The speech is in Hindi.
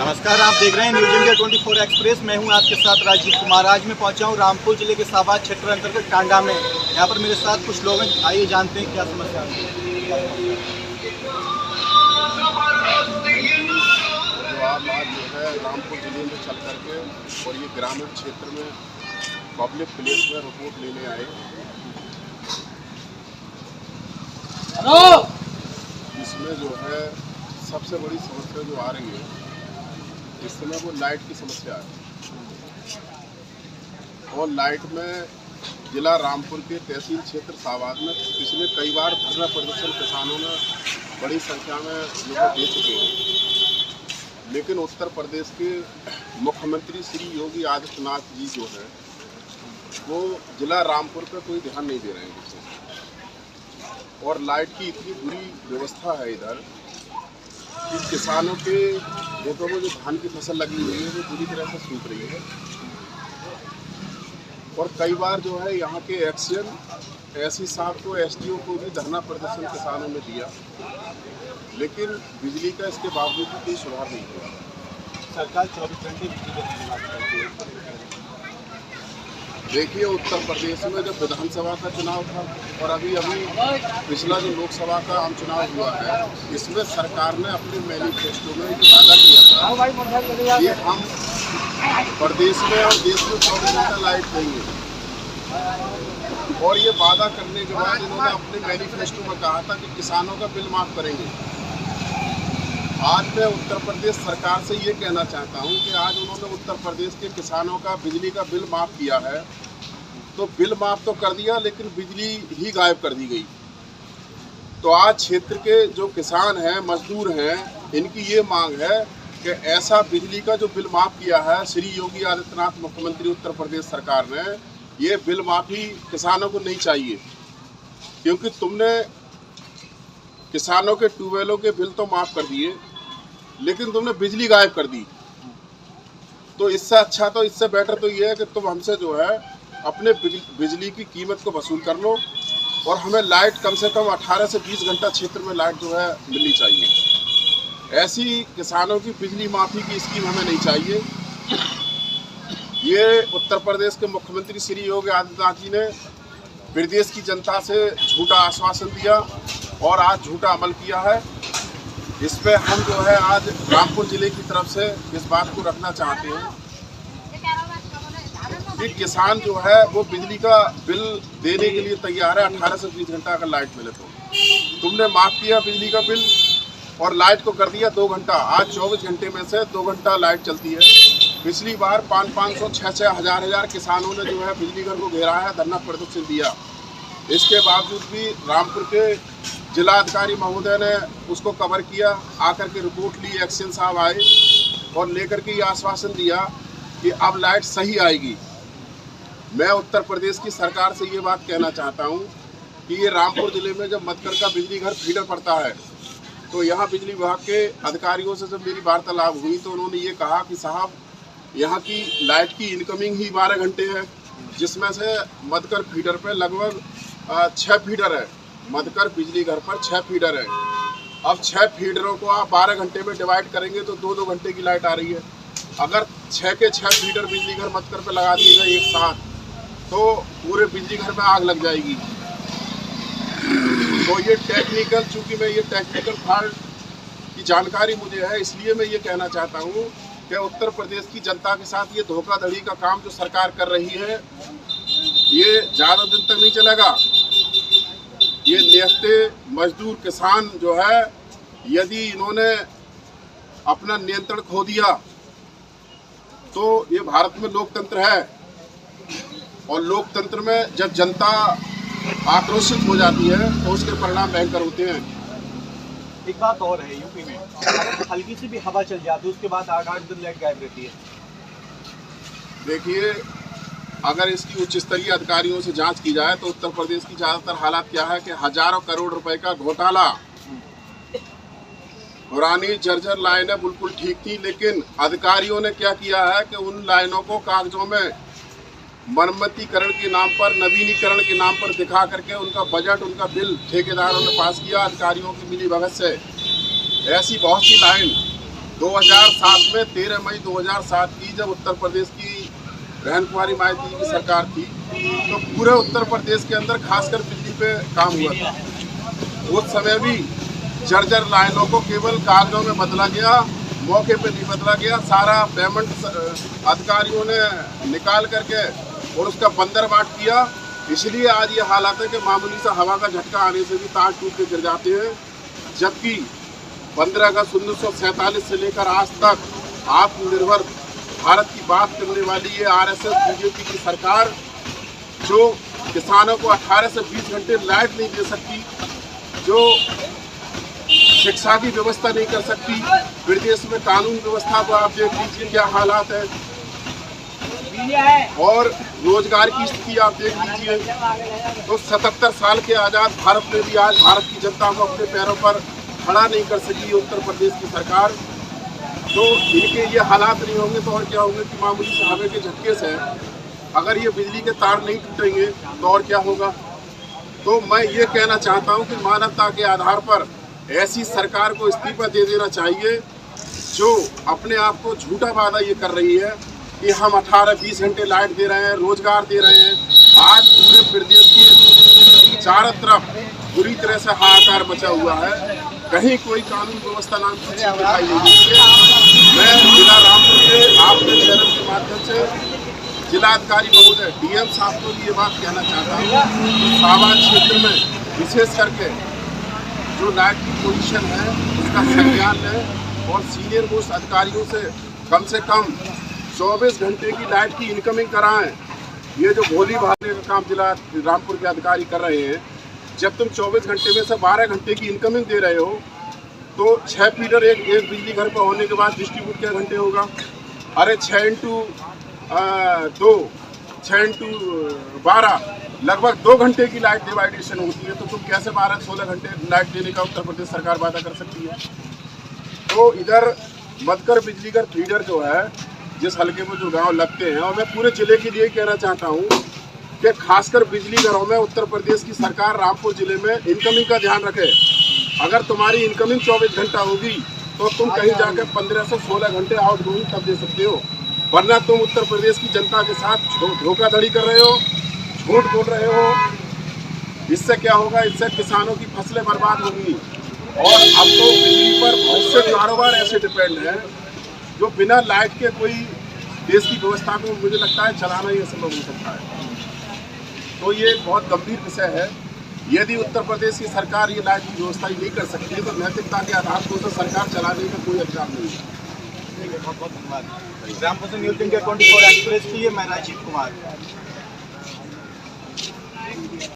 नमस्कार, आप देख रहे हैं न्यूज इंडिया 24 एक्सप्रेस। मैं हूं आपके साथ राजीव कुमार। आज मैं पहुंचा हूं रामपुर जिले के साबाद क्षेत्र अंतर्गत टांडा में। यहां पर मेरे साथ कुछ लोग हैं, आइए जानते हैं क्या समस्या है। जो आप आज जो है रामपुर जिले में चल करके और ये ग्रामीण क्षेत्र में पब्लिक प्लेस में रिपोर्ट लेने आए। इसमें जो है सबसे बड़ी समस्या जो आ रही है इस समय वो लाइट की समस्या है। और लाइट में जिला रामपुर के तहसील क्षेत्र साबाद में पिछले कई बार धरना प्रदर्शन किसानों ने बड़ी संख्या में जो दे चुके हैं, लेकिन उत्तर प्रदेश के मुख्यमंत्री श्री योगी आदित्यनाथ जी जो है वो जिला रामपुर पर कोई ध्यान नहीं दे रहे हैं विशेष। और लाइट की इतनी बुरी व्यवस्था है इधर कि किसानों के खेतों में जो धान की फसल लगी हुई है वो पूरी तरह से सूख रही है। और कई बार जो है यहाँ के एक्शन एससी साहब को एसडीओ को भी धरना प्रदर्शन किसानों ने दिया, लेकिन बिजली का इसके बावजूद भी कोई सुधार नहीं हुआ। सरकार 24 घंटे बिजली देने की बात करती है। देखिए, उत्तर प्रदेश में जब विधानसभा का चुनाव था और अभी पिछला जो लोकसभा का आम चुनाव हुआ है, इसमें सरकार ने अपने मैनिफेस्टो में जो वादा किया था कि हम प्रदेश में और देश में 24 घंटा लाइट देंगे। और ये वादा करने के बाद इन्होंने अपने मैनिफेस्टो में कहा था कि किसानों का बिल माफ़ करेंगे। आज मैं उत्तर प्रदेश सरकार से ये कहना चाहता हूँ कि आज उन्होंने उत्तर प्रदेश के किसानों का बिजली का बिल माफ़ किया है, तो बिल माफ़ तो कर दिया लेकिन बिजली ही गायब कर दी गई। तो आज क्षेत्र के जो किसान हैं, मजदूर हैं, इनकी ये मांग है कि ऐसा बिजली का जो बिल माफ़ किया है श्री योगी आदित्यनाथ मुख्यमंत्री उत्तर प्रदेश सरकार ने, ये बिल माफ़ी किसानों को नहीं चाहिए। क्योंकि तुमने किसानों के ट्यूबवेलों के बिल तो माफ़ कर दिए, लेकिन तुमने बिजली गायब कर दी। तो इससे अच्छा, तो इससे बेटर तो ये है कि तुम हमसे जो है अपने बिजली की कीमत को वसूल कर लो और हमें लाइट कम से कम 18 से 20 घंटा क्षेत्र में लाइट जो है मिलनी चाहिए। ऐसी किसानों की बिजली माफ़ी की स्कीम हमें नहीं चाहिए। ये उत्तर प्रदेश के मुख्यमंत्री श्री योगी आदित्यनाथ जी ने प्रदेश की जनता से झूठा आश्वासन दिया और आज झूठा अमल किया है। इस पर हम जो है आज रामपुर जिले की तरफ से इस बात को रखना चाहते हैं कि किसान जो है वो बिजली का बिल देने के लिए तैयार है 18 से 20 घंटा अगर लाइट मिले तो। तुमने माफ़ किया बिजली का बिल और लाइट को कर दिया 2 घंटा। आज 24 घंटे में से 2 घंटा लाइट चलती है। पिछली बार 500 6 हज़ार किसानों ने जो है बिजली घर को घेरा है, धरना प्रदर्शन दिया। इसके बावजूद भी रामपुर के जिला अधिकारी महोदय ने उसको कवर किया, आकर के रिपोर्ट ली, एक्शन साहब आए और लेकर के ये आश्वासन दिया कि अब लाइट सही आएगी। मैं उत्तर प्रदेश की सरकार से ये बात कहना चाहता हूँ कि ये रामपुर ज़िले में जब मतकर का बिजली घर फीडर पड़ता है, तो यहाँ बिजली विभाग के अधिकारियों से जब मेरी वार्तालाप हुई तो उन्होंने ये कहा कि साहब, यहाँ की लाइट की इनकमिंग ही 12 घंटे है, जिसमें से मतकर फीडर पे लगभग 6 फीडर है। मधकर बिजली घर पर 6 फीडर है। अब 6 फीडरों को आप 12 घंटे में डिवाइड करेंगे तो 2-2 घंटे की लाइट आ रही है। अगर 6 के 6 फीडर बिजली घर मधकर पे लगा दिए गए एक साथ, तो पूरे बिजली घर में आग लग जाएगी। तो ये टेक्निकल, चूँकि मैं ये टेक्निकल फॉल्ट की जानकारी मुझे है, इसलिए मैं ये कहना चाहता हूँ कि उत्तर प्रदेश की जनता के साथ ये धोखाधड़ी का काम जो सरकार कर रही है, ये ज़्यादा दिन तक नहीं चलेगा। ये निहत्ते मजदूर किसान जो है, यदि इन्होंने अपना नियंत्रण खो दिया तो ये भारत में लोकतंत्र है और लोकतंत्र में जब जनता आक्रोशित हो जाती है तो उसके परिणाम भयंकर होते हैं। एक बात और है, यूपी में हल्की सी भी हवा चल जाती है उसके बाद 8-8 दिन लाइट गायब रहती है। देखिए, अगर इसकी उच्च स्तरीय अधिकारियों से जांच की जाए तो उत्तर प्रदेश की ज़्यादातर हालात क्या है कि हजारों करोड़ रुपए का घोटाला। पुरानी जर्जर लाइनें बिल्कुल ठीक थी, लेकिन अधिकारियों ने क्या किया है कि उन लाइनों को कागजों में मरम्मतीकरण के नाम पर, नवीनीकरण के नाम पर दिखा करके उनका बजट, उनका बिल ठेकेदारों ने पास किया अधिकारियों की मिलीभगत से। ऐसी बहुत सी लाइन 2007 में 13 मई 2007 की जब उत्तर प्रदेश की बहन कुमारी मायावती जी की सरकार थी, तो पूरे उत्तर प्रदेश के अंदर खासकर बिजली पे काम हुआ था। उस समय भी जर्जर लाइनों को केवल कागजों में बदला गया, मौके पे नहीं बदला गया। सारा पेमेंट अधिकारियों ने निकाल करके और उसका बंदरबाट किया। इसलिए आज ये हालात है कि मामूली सा हवा का झटका आने से भी तार टूट के गिर जाते हैं। जबकि 15 अगस्त 1947 से लेकर आज तक आत्मनिर्भर भारत की बात करने वाली ये आरएसएस बीजेपी की सरकार, जो किसानों को 18 से 20 घंटे लाइट नहीं दे सकती, जो शिक्षा की व्यवस्था नहीं कर सकती, विदेश में कानून व्यवस्था को आप देख लीजिए क्या हालात है, और रोजगार की स्थिति आप देख लीजिए। तो 77 साल के आज़ाद भारत में भी आज भारत की जनता को अपने पैरों पर खड़ा नहीं कर सकी उत्तर प्रदेश की सरकार। तो इनके ये हालात नहीं होंगे तो और क्या होंगे कि मामूली से हवा के झटके से अगर ये बिजली के तार नहीं टूटेंगे तो और क्या होगा। तो मैं ये कहना चाहता हूँ कि मानवता के आधार पर ऐसी सरकार को इस्तीफा दे देना चाहिए जो अपने आप को झूठा वादा ये कर रही है कि हम 18-20 घंटे लाइट दे रहे हैं, रोजगार दे रहे हैं। आज पूरे प्रदेश की चारों तरफ बुरी तरह से हाहाकार मचा हुआ है, कहीं कोई कानून व्यवस्था नाम की चीज दिखाई नहीं देती है। मैं जिला रामपुर के आपके चैनल के माध्यम से जिलाधिकारी महोदय डीएम साहब को भी ये बात कहना चाहता हूँ कि सावा क्षेत्र में विशेष करके जो लाइट की पोजीशन है उसका संज्ञान लें और सीनियर मोस्ट अधिकारियों से कम 24 घंटे की लाइट की इनकमिंग कराएं। ये जो गोली मारने का काम जिला रामपुर के अधिकारी कर रहे हैं, जब तुम 24 घंटे में से 12 घंटे की इनकमिंग दे रहे हो तो 6 फीडर एक बिजली घर पर होने के बाद डिस्ट्रीब्यूट क्या घंटे होगा। अरे 6 इंटू 2 6 इंटू 12 लगभग 2 घंटे की लाइट डिवाइडेशन होती है। तो तुम कैसे 12-16 घंटे लाइट देने का उत्तर प्रदेश सरकार वादा कर सकती है। तो इधर मधकर बिजली घर फीडर जो है जिस हल्के में जो गांव लगते हैं, और मैं पूरे जिले के लिए कहना चाहता हूं कि खासकर बिजली घरों में उत्तर प्रदेश की सरकार रामपुर जिले में इनकमिंग का ध्यान रखे। अगर तुम्हारी इनकमिंग 24 घंटा होगी तो तुम कहीं जाकर 15 से 16 घंटे आउट गोइंग तब दे सकते हो, वरना तुम उत्तर प्रदेश की जनता के साथ धोखाधड़ी कर रहे हो, झूठ बोल रहे हो। इससे क्या होगा, इससे किसानों की फसलें बर्बाद होंगी। और अब तो बिजली पर बहुत से कारोबार ऐसे डिपेंड है जो बिना लाइट के कोई देश की व्यवस्था को मुझे लगता है चलाना ही असंभव हो सकता है। तो ये एक बहुत गंभीर विषय है। यदि उत्तर प्रदेश की सरकार ये लाइट की व्यवस्था ही नहीं कर सकती है तो नैतिकता के आधार पर तो सरकार चलाने का कोई अधिकार नहीं है। बहुत बहुत धन्यवाद। रामपुर से न्यूज़ इंडिया 24 एक्सप्रेस के लिए मैं राजीव कुमार।